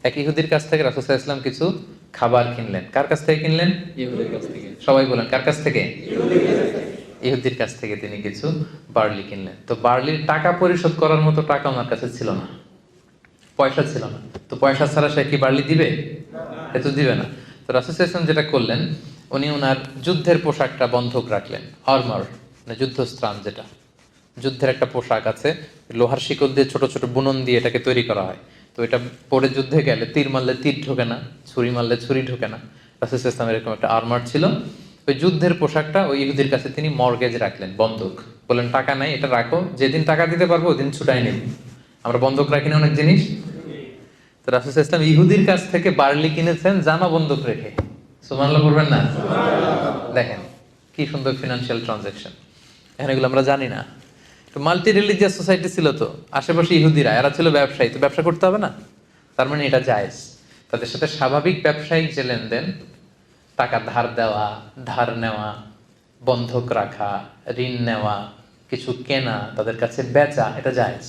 এক ইহুদির কাছ থেকে রাসূল সাল্লাল্লাহু আলাইহি ওয়াসাল্লাম কিছু খাবার কিনলেন। কার কাছ থেকে কিনলেন? ইহুদের কাছ থেকে। সবাই বলেন কার কাছ থেকে? ইহুদির কাছ থেকে তিনি কিছু বার্লি কিনলেন। তো বার্লির টাকা পরিশোধ করার মতো টাকা ওনার কাছে ছিল না, পয়সা ছিল না। তো পয়সা ছাড়া সে কি বার্লি দিবে? এ তো দিবে না। তো রাসূল সাল্লাল্লাহু আলাইহি ওয়াসাল্লাম যেটা করলেন, উনি ওনার যুদ্ধের পোশাকটা বন্ধক রাখলেন। আর্মার মানে যুদ্ধস্ত্রাণ, যেটা যুদ্ধের একটা পোশাক আছে, লোহার শিকল দিয়ে ছোট ছোট বুনন দিয়ে এটাকে তৈরি করা হয়। তো এটা পরে যুদ্ধে গেলে তীর মারলে তীর ঢোকে না, ছুরি মারলে ছুরি ঢোকে না। রাসূল সাল্লাল্লাহু আলাইহি ওয়াসাল্লাম এরকম একটা আর্মার ছিল। ওই যুদ্ধের পোশাকটা ওই ইহুদির কাছে তিনি মর্গেজ রাখলেন, বন্ধক। বললেন টাকা নাই, এটা রাখো, যেদিন টাকা দিতে পারবো ওদিন ছুটাই নেব। আমরা বন্ধক রাখি না অনেক জিনিস। তো রাসূল সাল্লাল্লাহু আলাইহি ওয়াসাল্লাম ইহুদির কাছ থেকে বার্লি কিনেছেন জামা বন্ধক রেখে। সুবহানাল্লাহ বলবেন না? দেখেন কি সুন্দর ফিনান্সিয়াল ট্রানজাকশন। এখন এগুলো আমরা জানি না। তো মাল্টি রিলিজিয়াস সোসাইটি ছিল, তো আশেপাশে ইহুদিরা, এরা ছিল ব্যবসায়ী, তো ব্যবসা করতে হবে না? তার মানে এটা জায়েজ। তাদের সাথে স্বাভাবিক ব্যবসায়িক যে লেনদেন, টাকা ধার দেওয়া, ধার নেওয়া, বন্ধক রাখা, ঋণ নেওয়া, কিছু কেনা, তাদের কাছে বেচা, এটা জায়েজ।